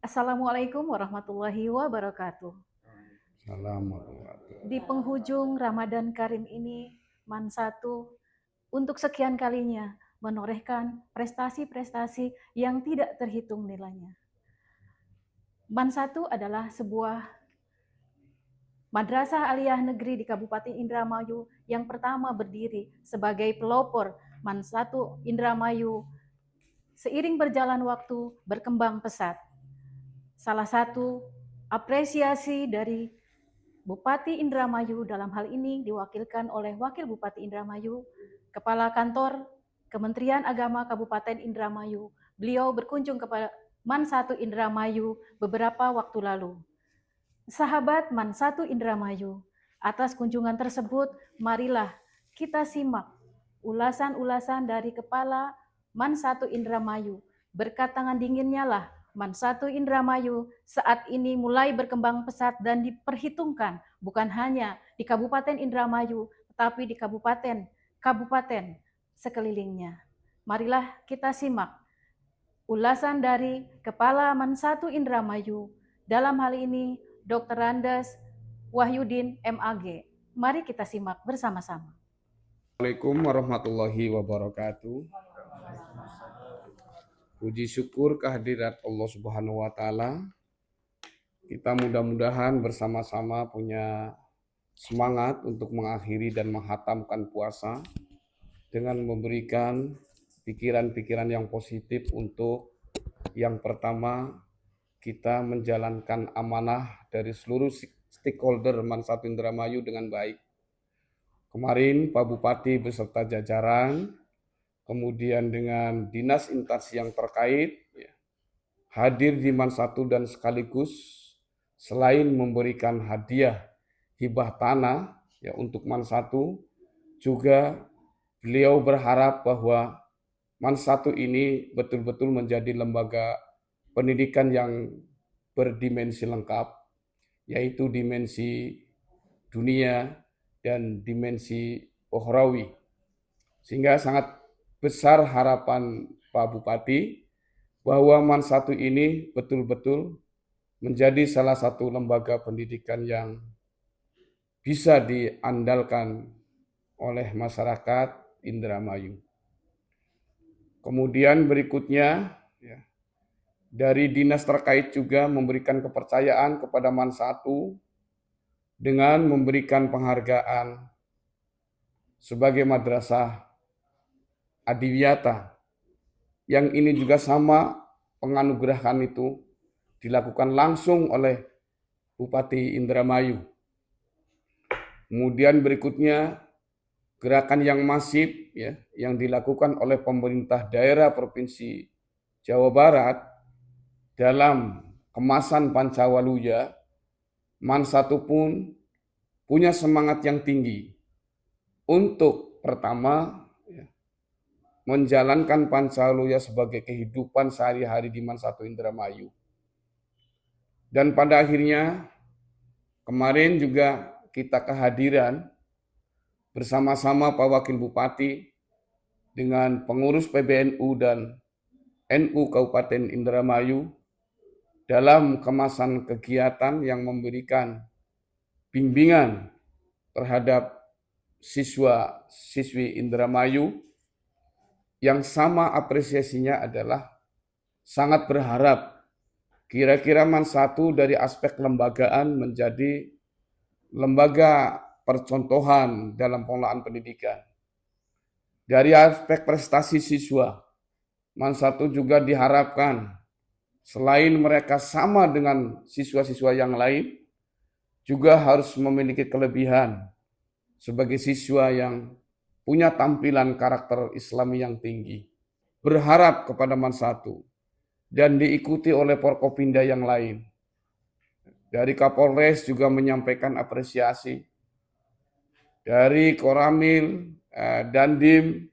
Assalamualaikum warahmatullahi wabarakatuh. Assalamualaikum. Di penghujung Ramadan Karim ini, MAN 1 untuk sekian kalinya menorehkan prestasi-prestasi yang tidak terhitung nilainya. MAN 1 adalah sebuah madrasah aliyah negeri di Kabupaten Indramayu yang pertama berdiri sebagai pelopor MAN 1 Indramayu. Seiring berjalan waktu berkembang pesat. Salah satu apresiasi dari Bupati Indramayu dalam hal ini diwakilkan oleh Wakil Bupati Indramayu, Kepala Kantor Kementerian Agama Kabupaten Indramayu. Beliau berkunjung kepada MAN 1 Indramayu beberapa waktu lalu. Sahabat MAN 1 Indramayu, atas kunjungan tersebut, marilah kita simak ulasan-ulasan dari Kepala MAN 1 Indramayu. Berkat tangan dinginnya lah MAN 1 Indramayu saat ini mulai berkembang pesat dan diperhitungkan bukan hanya di Kabupaten Indramayu, tetapi di kabupaten sekelilingnya. Marilah kita simak ulasan dari Kepala MAN 1 Indramayu, dalam hal ini Dr. Randes Wahyudin MAG. Mari kita simak bersama-sama. Assalamualaikum warahmatullahi wabarakatuh. Puji syukur kehadirat Allah Subhanahu wa taala. Kita mudah-mudahan bersama-sama punya semangat untuk mengakhiri dan menghatamkan puasa dengan memberikan pikiran-pikiran yang positif untuk yang pertama kita menjalankan amanah dari seluruh stakeholder MAN 1 Indramayu dengan baik. Kemarin Pak Bupati beserta jajaran, kemudian dengan dinas instansi yang terkait, hadir di MAN 1 dan sekaligus selain memberikan hadiah hibah tanah untuk MAN 1, juga beliau berharap bahwa MAN 1 ini betul-betul menjadi lembaga pendidikan yang berdimensi lengkap, yaitu dimensi dunia dan dimensi ukhrawi. Sehingga sangat besar harapan Pak Bupati bahwa MAN 1 ini betul-betul menjadi salah satu lembaga pendidikan yang bisa diandalkan oleh masyarakat Indramayu. Kemudian berikutnya, dari dinas terkait juga memberikan kepercayaan kepada MAN 1 dengan memberikan penghargaan sebagai madrasah adiwiyata, yang ini juga sama penganugerahan itu dilakukan langsung oleh Bupati Indramayu. Kemudian berikutnya gerakan yang masif yang dilakukan oleh pemerintah daerah Provinsi Jawa Barat dalam kemasan Pancawaluya. MAN 1 pun punya semangat yang tinggi untuk pertama menjalankan Pancawaluya sebagai kehidupan sehari-hari di MAN 1 Indramayu. Dan pada akhirnya kemarin juga kita kehadiran bersama-sama Pak Wakil Bupati dengan pengurus PBNU dan NU Kabupaten Indramayu dalam kemasan kegiatan yang memberikan bimbingan terhadap siswa-siswi Indramayu, yang sama apresiasinya adalah sangat berharap kira-kira MAN 1 dari aspek kelembagaan menjadi lembaga percontohan dalam pengelolaan pendidikan. Dari aspek prestasi siswa, MAN 1 juga diharapkan selain mereka sama dengan siswa-siswa yang lain, juga harus memiliki kelebihan sebagai siswa yang punya tampilan karakter Islami yang tinggi. Berharap kepada MAN 1 dan diikuti oleh Forkopimda yang lain. Dari Kapolres juga menyampaikan apresiasi. Dari Koramil, Dandim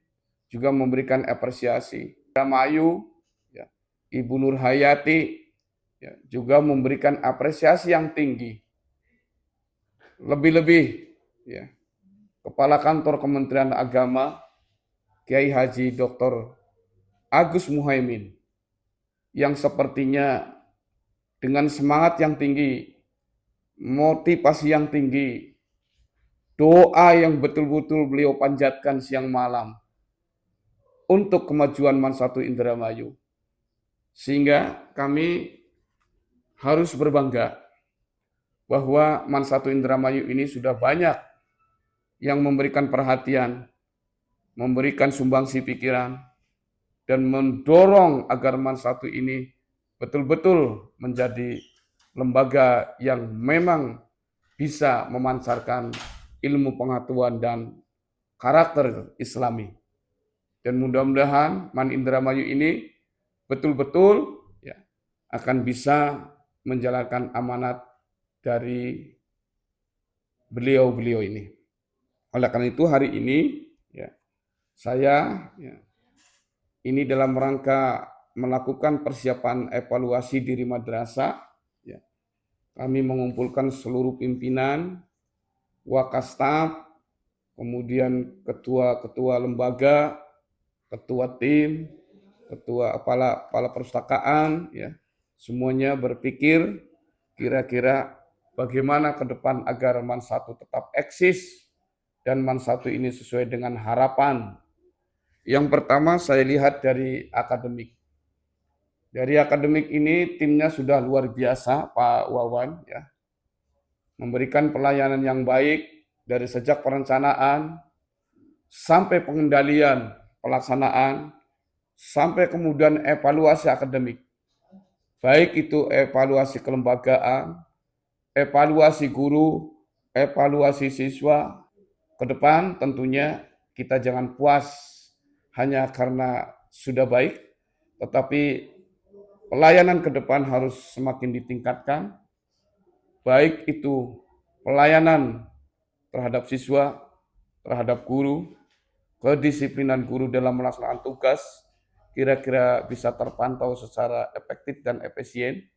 juga memberikan apresiasi. Indramayu, Ibu Nur Hayati juga memberikan apresiasi yang tinggi. Lebih-lebih Kepala Kantor Kementerian Agama Kiai Haji Dr. Agus Muhaimin, yang sepertinya dengan semangat yang tinggi, motivasi yang tinggi, doa yang betul-betul beliau panjatkan siang malam untuk kemajuan Man 1 Indramayu. Sehingga kami harus berbangga bahwa Man 1 Indramayu ini sudah banyak yang memberikan perhatian, memberikan sumbangsi pikiran, dan mendorong agar Man 1 ini betul-betul menjadi lembaga yang memang bisa memancarkan ilmu pengetahuan dan karakter Islami. Dan mudah-mudahan Man Indramayu ini betul-betul ya, akan bisa menjalankan amanat dari beliau-beliau ini. Oleh karena itu hari ini ya, saya ya, ini dalam rangka melakukan persiapan evaluasi diri madrasah, ya, kami mengumpulkan seluruh pimpinan, wakastaf, kemudian ketua-ketua lembaga, ketua tim, ketua kepala perpustakaan, ya, semuanya berpikir kira-kira bagaimana ke depan agar Man 1 tetap eksis dan Man 1 ini sesuai dengan harapan. Yang pertama saya lihat dari akademik. Dari akademik ini timnya sudah luar biasa, Pak Wawan, ya, memberikan pelayanan yang baik dari sejak perencanaan sampai pengendalian pelaksanaan sampai kemudian evaluasi akademik. Baik itu evaluasi kelembagaan, evaluasi guru, evaluasi siswa. Ke depan tentunya kita jangan puas hanya karena sudah baik, tetapi pelayanan ke depan harus semakin ditingkatkan, baik itu pelayanan terhadap siswa, terhadap guru, kedisiplinan guru dalam melaksanakan tugas, kira-kira bisa terpantau secara efektif dan efisien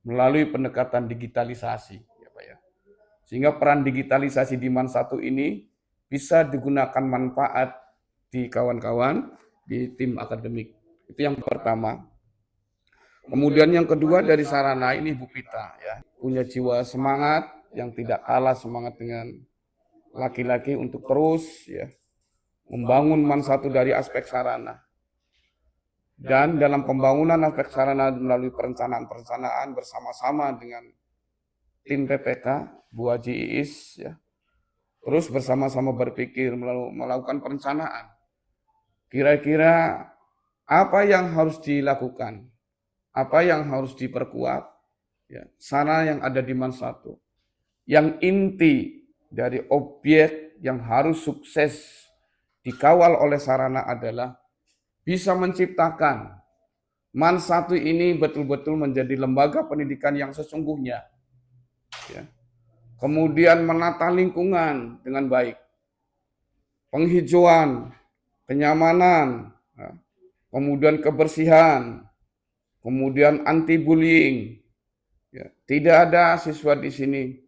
melalui pendekatan digitalisasi. Ya Pak ya. Sehingga peran digitalisasi di Man 1 ini bisa digunakan manfaat di kawan-kawan di tim akademik. Itu yang pertama. Kemudian yang kedua dari sarana ini Bu Pita ya, punya jiwa semangat yang tidak kalah semangat dengan laki-laki untuk terus ya membangun Man 1 dari aspek sarana. Dan dalam pembangunan aspek sarana melalui perencanaan-perencanaan bersama-sama dengan tim PPK, Bu Haji Iis ya, terus bersama-sama berpikir melakukan perencanaan. Kira-kira apa yang harus dilakukan, apa yang harus diperkuat, ya, sarana yang ada di Man 1. Yang inti dari objek yang harus sukses dikawal oleh sarana adalah bisa menciptakan Man 1 ini betul-betul menjadi lembaga pendidikan yang sesungguhnya. Ya. Kemudian menata lingkungan dengan baik. Penghijauan, kenyamanan, ya. Kemudian kebersihan, kemudian anti-bullying. Ya. Tidak ada siswa di sini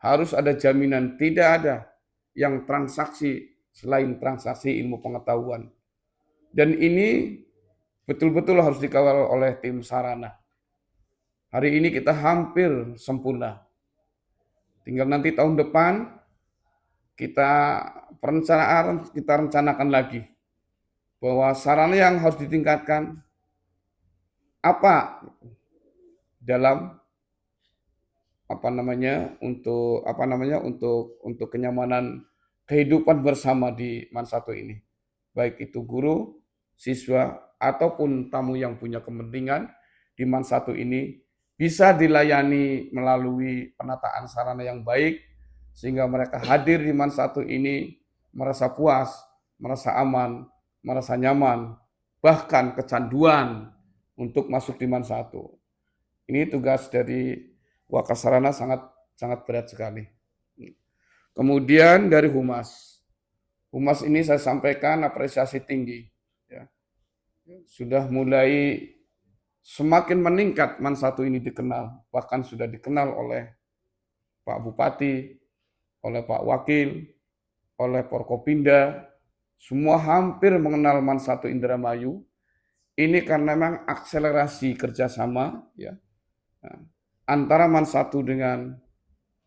harus ada jaminan, tidak ada yang transaksi selain transaksi ilmu pengetahuan. Dan ini betul-betul harus dikawal oleh tim sarana. Hari ini kita hampir sempurna. Tinggal nanti tahun depan kita rencanakan lagi bahwa sarana yang harus ditingkatkan apa dalam untuk kenyamanan kehidupan bersama di Man 1 ini. Baik itu guru, siswa, ataupun tamu yang punya kepentingan di Man 1 ini bisa dilayani melalui penataan sarana yang baik, sehingga mereka hadir di Man 1 ini merasa puas, merasa aman, merasa nyaman, bahkan kecanduan untuk masuk di Man 1. Ini tugas dari Wakasarana sangat berat sekali. Kemudian dari Humas. Humas ini saya sampaikan apresiasi tinggi. Ya. Sudah mulai semakin meningkat Man 1 ini dikenal. Bahkan sudah dikenal oleh Pak Bupati, oleh Pak Wakil, oleh Forkopimda. Semua hampir mengenal Man 1 Indramayu. Ini karena memang akselerasi kerjasama ya, antara Man 1 dengan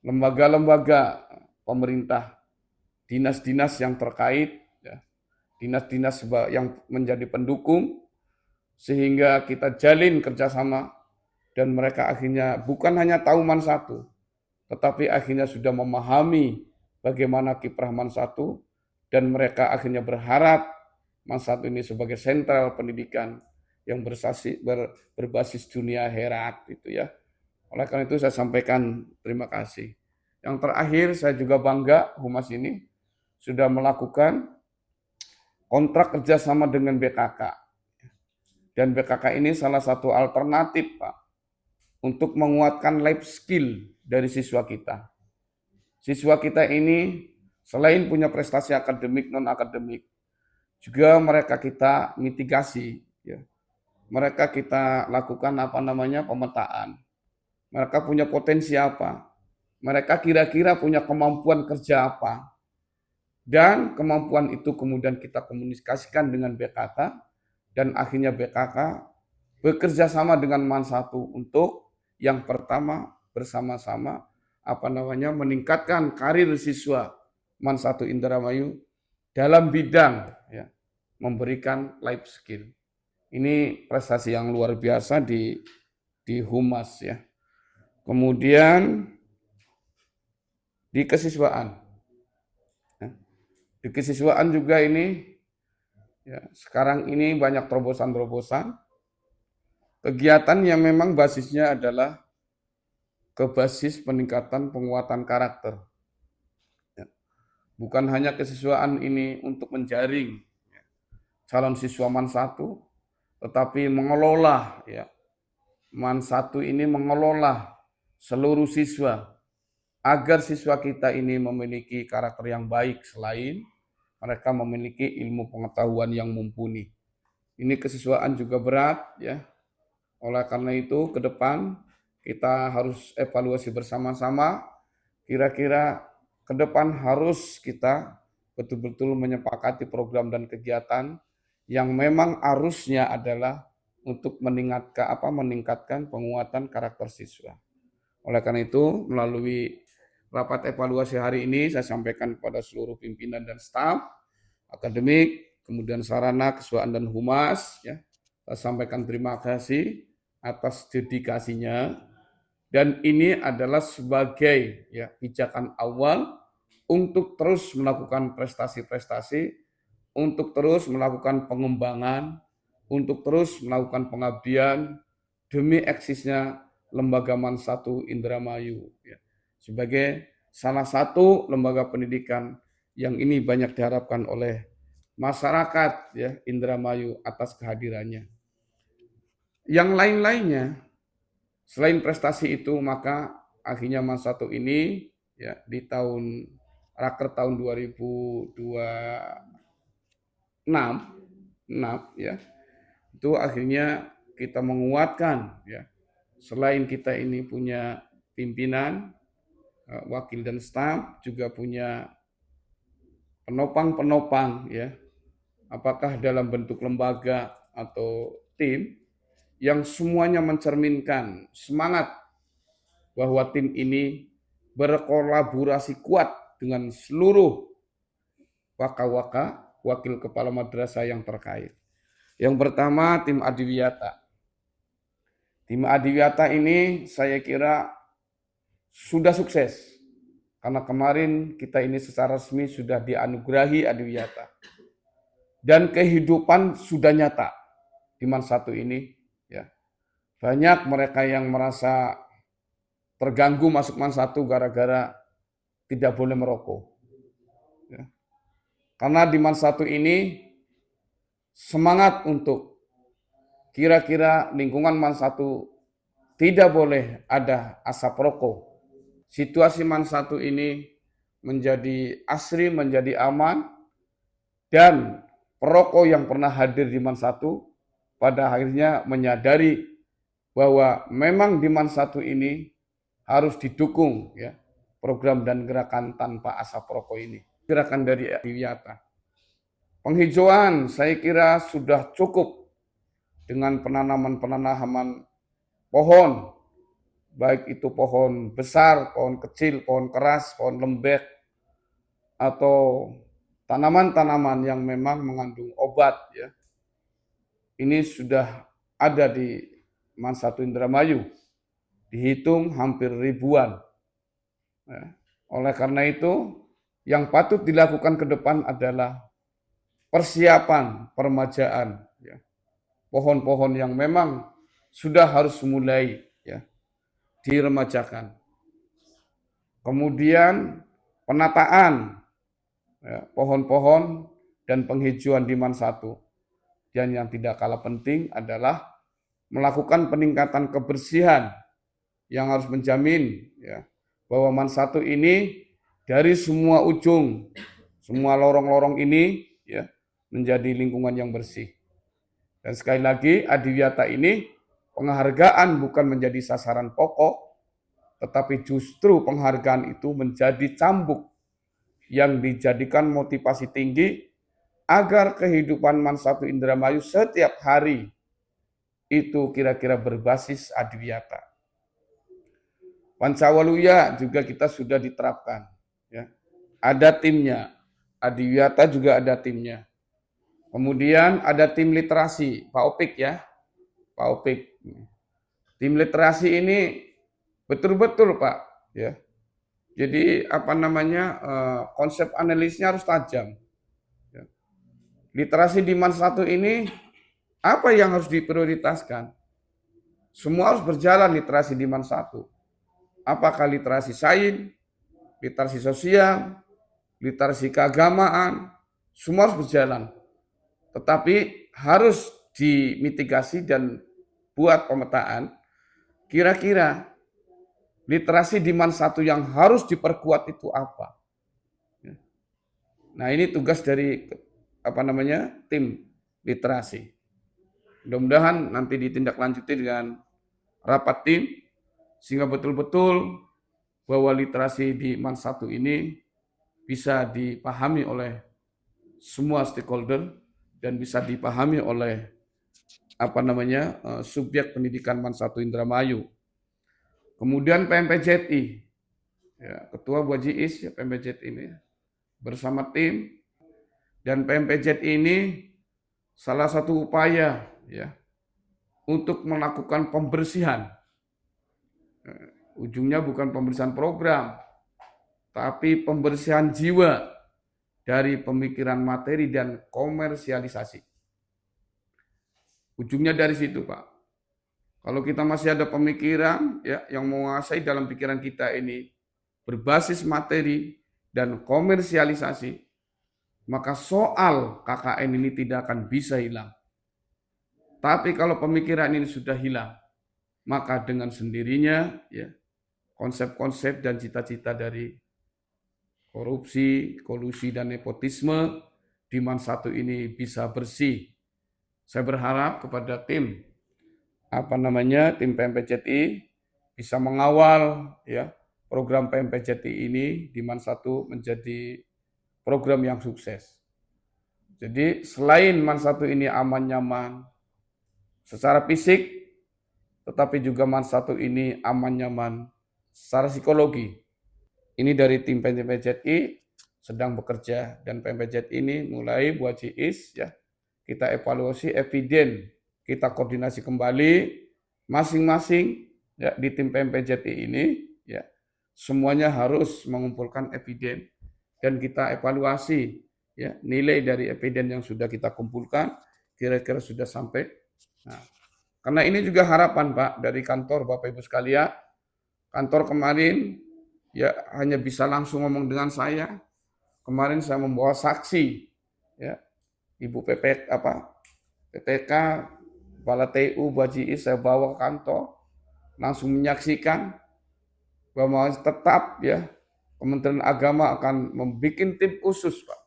lembaga-lembaga pemerintah, dinas-dinas yang terkait, dinas-dinas yang menjadi pendukung, sehingga kita jalin kerjasama dan mereka akhirnya bukan hanya tahu Man 1, tetapi akhirnya sudah memahami bagaimana kiprah Man 1 dan mereka akhirnya berharap Man 1 ini sebagai sentral pendidikan yang berbasis dunia akhirat itu ya. Oleh karena itu saya sampaikan terima kasih. Yang terakhir saya juga bangga Humas ini sudah melakukan kontrak kerjasama dengan BKK. Dan BKK ini salah satu alternatif Pak untuk menguatkan life skill dari siswa kita. Siswa kita ini selain punya prestasi akademik, non-akademik, juga mereka kita mitigasi. Ya. Mereka kita lakukan pemetaan. Mereka punya potensi apa? Mereka kira-kira punya kemampuan kerja apa? Dan kemampuan itu kemudian kita komunikasikan dengan BKK dan akhirnya BKK bekerja sama dengan Man 1 untuk yang pertama bersama-sama meningkatkan karir siswa Man 1 Indramayu dalam bidang ya, memberikan life skill. Ini prestasi yang luar biasa di Humas ya. Kemudian di kesiswaan. Di kesiswaan juga ini ya, sekarang ini banyak terobosan-terobosan. Kegiatan yang memang basisnya adalah ke basis peningkatan penguatan karakter. Ya. Bukan hanya kesiswaan ini untuk menjaring calon siswa Man 1, tetapi mengelola ya. Man 1 ini mengelola seluruh siswa agar siswa kita ini memiliki karakter yang baik selain mereka memiliki ilmu pengetahuan yang mumpuni. Ini kesiswaan juga berat ya. Oleh karena itu ke depan kita harus evaluasi bersama-sama kira-kira ke depan harus kita betul-betul menyepakati program dan kegiatan yang memang arusnya adalah untuk meningkatkan penguatan karakter siswa. Oleh karena itu, melalui rapat evaluasi hari ini, saya sampaikan kepada seluruh pimpinan dan staf, akademik, kemudian sarana, kesiswaan dan humas, ya, saya sampaikan terima kasih atas dedikasinya, dan ini adalah sebagai ya, pijakan awal untuk terus melakukan prestasi-prestasi, untuk terus melakukan pengembangan, untuk terus melakukan pengabdian demi eksisnya Lembaga Man 1 Indramayu ya. Sebagai salah satu lembaga pendidikan yang ini banyak diharapkan oleh masyarakat ya Indramayu atas kehadirannya. Yang lain-lainnya selain prestasi itu maka akhirnya Man 1 ini ya di Raker tahun 2026 ya itu akhirnya kita menguatkan ya selain kita ini punya pimpinan, wakil dan staf, juga punya penopang-penopang ya, apakah dalam bentuk lembaga atau tim yang semuanya mencerminkan semangat bahwa tim ini berkolaborasi kuat dengan seluruh waka-waka, wakil kepala madrasah yang terkait. Yang pertama tim Adiwiyata. Tim Adiwiyata ini saya kira sudah sukses. Karena kemarin kita ini secara resmi sudah dianugerahi Adiwiyata. Dan kehidupan sudah nyata di Man 1 ini. Ya. Banyak mereka yang merasa terganggu masuk Man 1 gara-gara tidak boleh merokok. Ya. Karena di Man 1 ini semangat untuk kira-kira lingkungan Man 1 tidak boleh ada asap rokok. Situasi Man 1 ini menjadi asri, menjadi aman, dan perokok yang pernah hadir di Man 1 pada akhirnya menyadari bahwa memang di Man 1 ini harus didukung ya program dan gerakan tanpa asap rokok ini. Gerakan dari Adiwiyata. Penghijauan saya kira sudah cukup dengan penanaman pohon baik itu pohon besar, pohon kecil, pohon keras, pohon lembek, atau tanaman-tanaman yang memang mengandung obat, ya. Ini sudah ada di Man 1 Indramayu, dihitung hampir ribuan. Ya. Oleh karena itu, yang patut dilakukan ke depan adalah persiapan permajaan, ya. Pohon-pohon yang memang sudah harus mulai, ya, diremajakan. Kemudian penataan, ya, pohon-pohon dan penghijauan di Man 1. Dan yang tidak kalah penting adalah melakukan peningkatan kebersihan yang harus menjamin, ya, bahwa Man 1 ini dari semua ujung, semua lorong-lorong ini, ya, menjadi lingkungan yang bersih. Dan sekali lagi, Adiwiyata ini penghargaan bukan menjadi sasaran pokok, tetapi justru penghargaan itu menjadi cambuk yang dijadikan motivasi tinggi agar kehidupan Man 1 Indramayu setiap hari itu kira-kira berbasis Adiwiyata. Pancawaluya juga kita sudah diterapkan, ya. Ada timnya, Adiwiyata juga ada timnya. Kemudian ada tim literasi, Pak Opik, ya, Pak Opik. Tim literasi ini betul-betul, Pak, ya. Jadi konsep analisnya harus tajam. Ya. Literasi di Man 1 ini apa yang harus diprioritaskan? Semua harus berjalan literasi di Man 1. Apakah literasi sains, literasi sosial, literasi keagamaan, semua harus berjalan. Tetapi harus dimitigasi dan buat pemetaan, kira-kira literasi di Man 1 yang harus diperkuat itu apa? Nah, ini tugas dari tim literasi. Mudah-mudahan nanti ditindaklanjuti dengan rapat tim sehingga betul-betul bahwa literasi di Man 1 ini bisa dipahami oleh semua stakeholder dan bisa dipahami oleh subjek pendidikan Man 1 Indramayu. Kemudian PMPJI, ya, Ketua Bu Haji Is, ya, PMPJI ini bersama tim, dan PMPJI ini salah satu upaya, ya, untuk melakukan pembersihan. Ujungnya bukan pembersihan program, tapi pembersihan jiwa dari pemikiran materi dan komersialisasi. Ujungnya dari situ, Pak. Kalau kita masih ada pemikiran, ya, yang menguasai dalam pikiran kita ini berbasis materi dan komersialisasi, maka soal KKN ini tidak akan bisa hilang. Tapi kalau pemikiran ini sudah hilang, maka dengan sendirinya, ya, konsep-konsep dan cita-cita dari korupsi, kolusi, dan nepotisme di Man 1 ini bisa bersih. Saya berharap kepada tim PMPJI bisa mengawal, ya, program PMPJI ini di Man 1 menjadi program yang sukses. Jadi selain Man 1 ini aman nyaman secara fisik, tetapi juga Man 1 ini aman nyaman secara psikologi. Ini dari tim PMPJI sedang bekerja, dan PMPJI ini mulai buat JIS, ya, kita evaluasi eviden, kita koordinasi kembali masing-masing, ya, di tim PMPJI ini, ya, semuanya harus mengumpulkan eviden dan kita evaluasi, ya, nilai dari eviden yang sudah kita kumpulkan kira-kira sudah sampai. Nah, karena ini juga harapan, Pak, dari kantor Bapak Ibu sekalian. Kantor kemarin, ya, hanya bisa langsung ngomong dengan saya. Kemarin saya membawa saksi, ya, Ibu PPK, Kepala TU, Baji, saya bawa ke kantor, langsung menyaksikan bahwa tetap, ya, Kementerian Agama akan membuat tim khusus, Pak,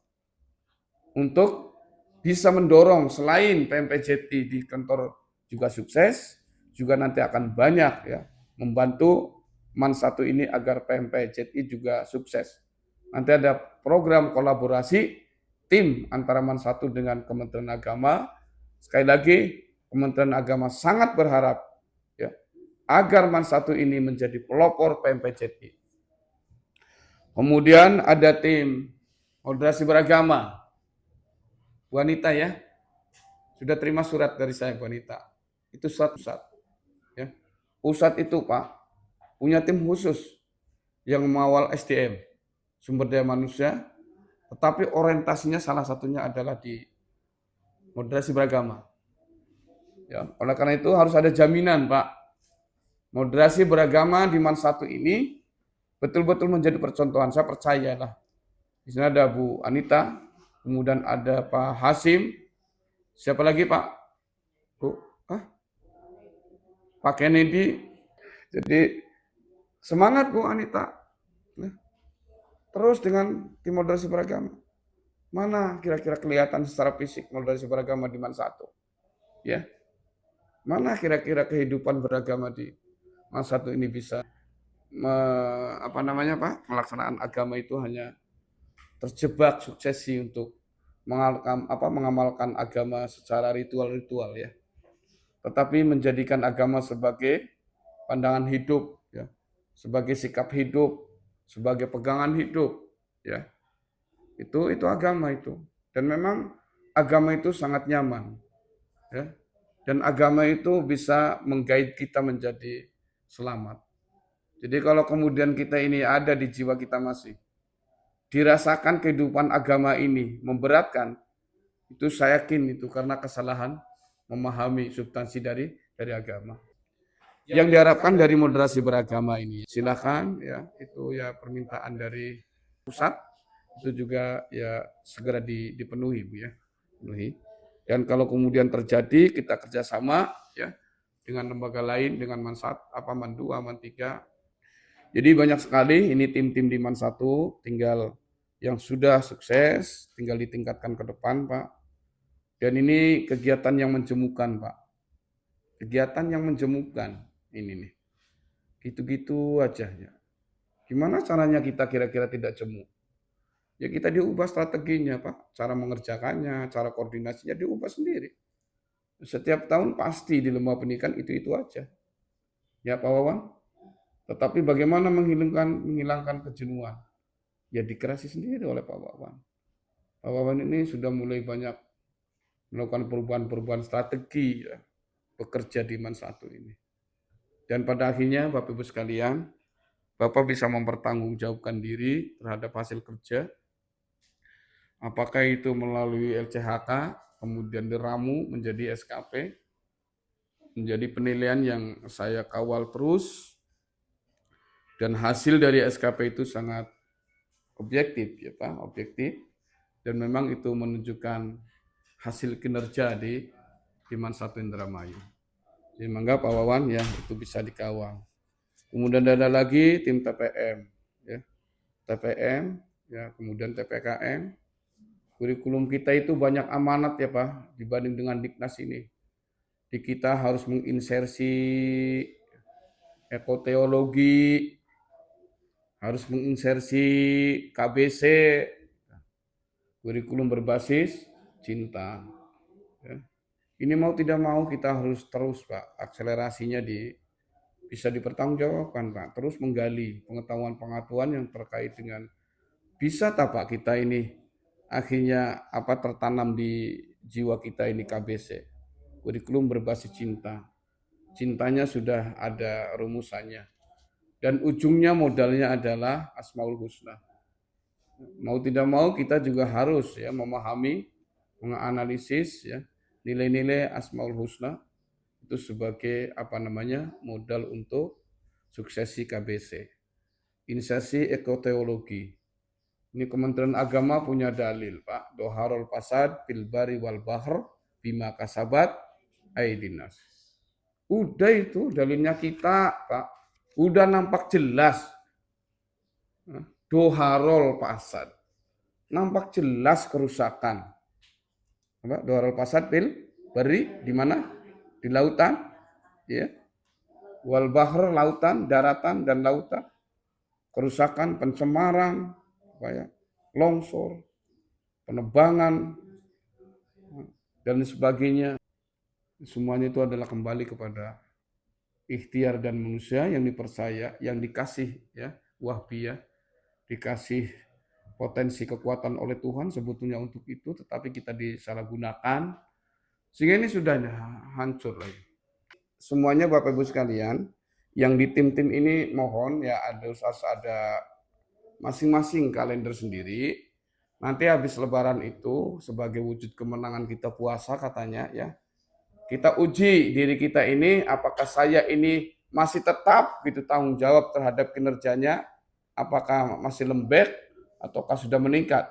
untuk bisa mendorong selain PMPJI di kantor juga sukses, juga nanti akan banyak, ya, membantu Man 1 ini agar PMPJI juga sukses. Nanti ada program kolaborasi tim antara Man 1 dengan Kementerian Agama. Sekali lagi, Kementerian Agama sangat berharap, ya, agar Man 1 ini menjadi pelopor PMPJI. Kemudian ada tim moderasi beragama, wanita ya, sudah terima surat dari saya wanita. Itu surat pusat. Ya. Pusat itu Pak, punya tim khusus yang mengawal SDM, sumber daya manusia, tetapi orientasinya salah satunya adalah di moderasi beragama. Ya, oleh karena itu harus ada jaminan Pak. Moderasi beragama di Man 1 ini betul-betul menjadi percontohan. Saya percayalah. Di sini ada Bu Anita, kemudian ada Pak Hasim, siapa lagi Pak? Bu, Pak Kennedy. Jadi semangat Bu Anita. Terus dengan tim moderasi beragama. Mana kira-kira kelihatan secara fisik moderasi beragama di Man 1? Ya. Mana kira-kira kehidupan beragama di Man 1 ini bisa pelaksanaan agama itu hanya terjebak suksesi untuk mengamalkan agama secara ritual-ritual ya. Tetapi menjadikan agama sebagai pandangan hidup ya, sebagai sikap hidup, sebagai pegangan hidup ya. Itu agama itu. Dan memang agama itu sangat nyaman. Ya. Dan agama itu bisa menggait kita menjadi selamat. Jadi kalau kemudian kita ini ada di jiwa kita masih dirasakan kehidupan agama ini memberatkan, itu saya yakin itu karena kesalahan memahami substansi dari agama. Yang diharapkan dari moderasi beragama ini, silakan ya, itu ya permintaan dari pusat, itu juga ya segera dipenuhi Bu ya, penuhi. Dan kalau kemudian terjadi kita kerjasama ya dengan lembaga lain, dengan Man 2, Man 3. Jadi banyak sekali ini tim-tim di Man 1, tinggal yang sudah sukses, tinggal ditingkatkan ke depan Pak. Dan ini kegiatan yang menjemukan Pak. Kegiatan yang menjemukan ini nih. Gitu-gitu aja ya. Gimana caranya kita kira-kira tidak jemu? Ya kita diubah strateginya Pak, cara mengerjakannya, cara koordinasinya diubah sendiri. Setiap tahun pasti di lembaga pendidikan itu aja. Ya Pak Wawan. Tetapi bagaimana menghilangkan kejenuhan? Ya dikerasi sendiri oleh Pak Wawan. Pak Wawan ini sudah mulai banyak melakukan perubahan-perubahan strategi ya, bekerja di Man 1 ini. Dan pada akhirnya Bapak Ibu sekalian, Bapak bisa mempertanggungjawabkan diri terhadap hasil kerja, apakah itu melalui LCHK, kemudian diramu menjadi SKP, menjadi penilaian yang saya kawal terus, dan hasil dari SKP itu sangat objektif, ya Pak, objektif, dan memang itu menunjukkan hasil kinerja di Man 1 Indramayu. Jadi mangga Pak Wawan ya, itu bisa dikawal. Kemudian ada lagi tim TPM, ya, TPM, ya, kemudian TPKM. Kurikulum kita itu banyak amanat ya Pak, dibanding dengan Diknas ini. Di kita harus menginsersi ekoteologi, harus menginsersi KBC, kurikulum berbasis cinta. Ya. Ini mau tidak mau kita harus terus Pak, akselerasinya bisa dipertanggungjawabkan Pak, terus menggali pengetahuan-pengetahuan yang terkait dengan bisa tak Pak kita ini akhirnya tertanam di jiwa kita ini KBC, kurikulum berbasis cinta. Cintanya sudah ada rumusannya. Dan ujungnya modalnya adalah Asmaul Husna. Mau tidak mau kita juga harus ya memahami, menganalisis ya nilai-nilai Asmaul Husna itu sebagai modal untuk suksesi KBC. Insersi ekoteologi. Ini Kementerian Agama punya dalil, Pak. Doharul fasad fil bari wal bahr bima kasabat aidinas. Udah itu dalilnya kita, Pak. Udah nampak jelas. Doharul fasad. Nampak jelas kerusakan. Doharul fasad fil bari di mana? Di lautan, ya. Wal bahr lautan, daratan dan lautan. Kerusakan, pencemaran, longsor, penebangan, dan sebagainya. Semuanya itu adalah kembali kepada ikhtiar dan manusia yang dipercaya, yang dikasih ya wahbiyah, dikasih potensi kekuatan oleh Tuhan sebetulnya untuk itu, tetapi kita disalahgunakan sehingga ini sudah hancur lagi. Semuanya Bapak Ibu sekalian, yang di tim-tim ini mohon ya harus ada masing-masing kalender sendiri. Nanti habis Lebaran itu sebagai wujud kemenangan kita puasa katanya ya, kita uji diri kita ini apakah saya ini masih tetap gitu tanggung jawab terhadap kinerjanya, apakah masih lembek ataukah sudah meningkat.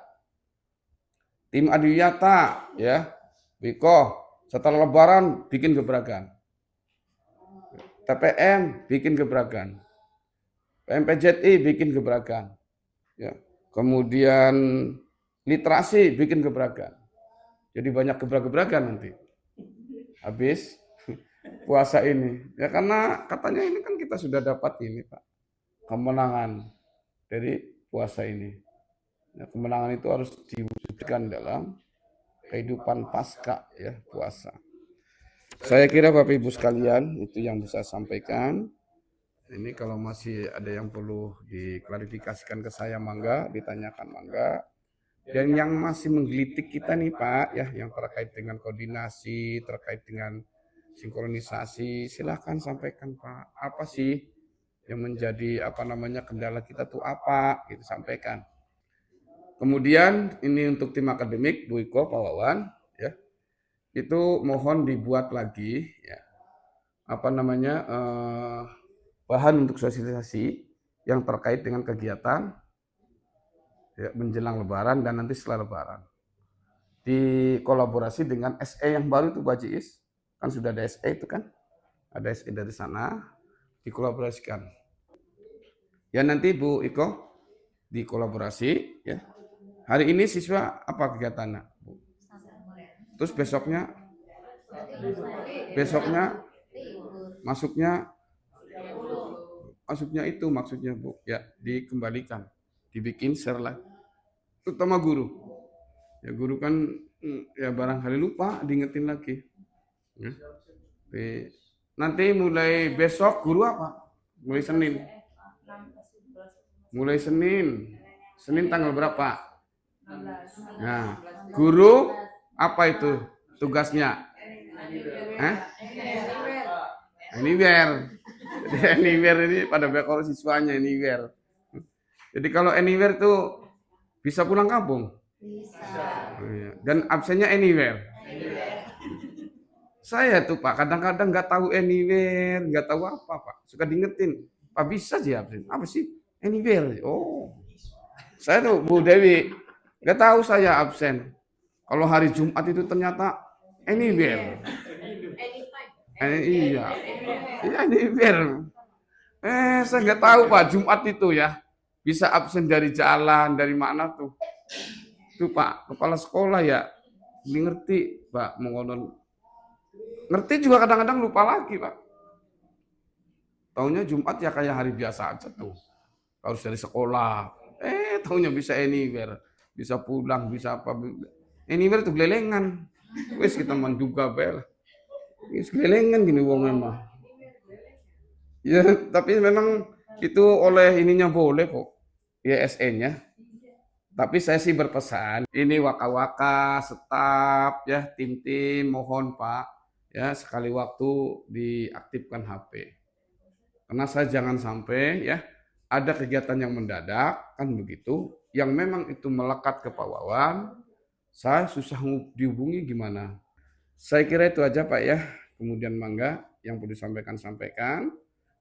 Tim Adiyata ya, Biko setelah Lebaran bikin gebrakan. TPM bikin gebrakan. PMPJI bikin gebrakan. Ya. Kemudian literasi bikin gebrakan. Jadi banyak gebrak-gebrakan nanti. Habis puasa ini. Ya karena katanya ini kan kita sudah dapat ini Pak. Kemenangan dari puasa ini. Ya, kemenangan itu harus diwujudkan dalam kehidupan pasca ya puasa. Saya kira Bapak Ibu sekalian itu yang bisa saya sampaikan. Ini kalau masih ada yang perlu diklarifikasikan ke saya mangga, ditanyakan mangga. Dan yang masih menggelitik kita nih Pak ya, yang terkait dengan koordinasi, terkait dengan sinkronisasi, silakan sampaikan Pak. Apa sih yang menjadi kendala kita tuh apa? Gitu sampaikan. Kemudian ini untuk tim akademik Bu Iko, Pak Wawan ya. Itu mohon dibuat lagi ya. Bahan untuk sosialisasi yang terkait dengan kegiatan ya, menjelang Lebaran dan nanti setelah Lebaran. Dikolaborasi dengan SE yang baru itu Bu Haji Is, kan sudah ada SE itu kan, ada SE dari sana, dikolaborasikan. Ya nanti Bu Iko dikolaborasi ya. Hari ini siswa apa kegiatannya Bu? Terus besoknya masuknya itu maksudnya Bu ya, dikembalikan, dibikin share lagi terutama guru ya, guru kan ya barangkali lupa diingetin lagi ya. Nanti mulai besok guru apa, mulai Senin tanggal berapa? Nah guru apa itu tugasnya? Anywhere. Jadi anywhere ini pada kalau siswanya anywhere. Jadi kalau anywhere tuh bisa pulang kampung. Bisa. Dan absennya anywhere. Saya tuh Pak kadang-kadang nggak tahu anywhere, nggak tahu apa Pak. Suka diingetin. Pak bisa sih absen. Apa sih anywhere? Oh, saya tuh Bu Dewi nggak tahu saya absen. Kalau hari Jumat itu ternyata anywhere. Iya, anywhere. Saya nggak tahu Pak, Jumat itu ya bisa absen dari jalan, dari mana tuh? Tuh Pak, kepala sekolah ya, ngerti Pak, mengonon. Ngerti juga kadang-kadang lupa lagi Pak. Taunya Jumat ya kayak hari biasa aja tuh. Harus dari sekolah. Taunya bisa anywhere, bisa pulang, bisa apa. Anywhere tuh gelelengan. Wes kita juga bel. Gelelengan gini wong memang. Ya, tapi memang itu oleh ininya boleh kok, YSN-nya. Tapi saya sih berpesan, ini waka-waka, staf, ya tim-tim, mohon Pak, ya sekali waktu diaktifkan HP. Karena saya jangan sampai ya ada kegiatan yang mendadak, kan begitu, yang memang itu melekat ke Pak Wawan, saya susah dihubungi gimana. Saya kira itu aja Pak ya, kemudian mangga yang perlu disampaikan.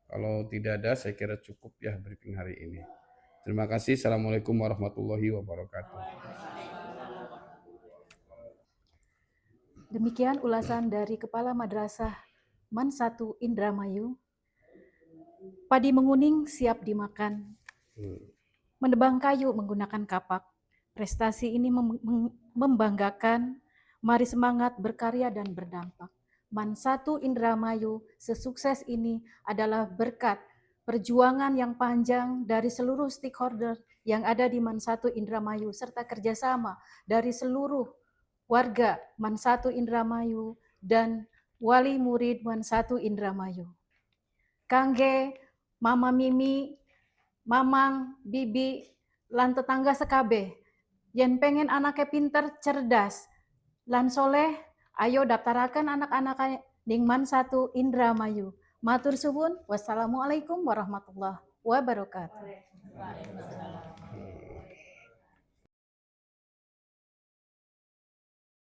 Kalau tidak ada, saya kira cukup ya briefing hari ini. Terima kasih. Assalamualaikum warahmatullahi wabarakatuh. Demikian ulasan dari Kepala Madrasah MAN 1 Indramayu. Padi menguning siap dimakan. Menebang kayu menggunakan kapak. Prestasi ini membanggakan. Mari semangat berkarya dan berdampak. MAN 1 Indramayu sesukses ini adalah berkat perjuangan yang panjang dari seluruh stakeholder yang ada di MAN 1 Indramayu serta kerjasama dari seluruh warga MAN 1 Indramayu dan wali murid MAN 1 Indramayu. kangge Mama Mimi, Mamang, Bibi, lan tetangga sekabeh. Yen pengen anaknya pinter, cerdas, lan soleh, ayo daftarakan anak-anak ning Man 1 Indramayu. Matur suwun, wassalamualaikum warahmatullahi wabarakatuh.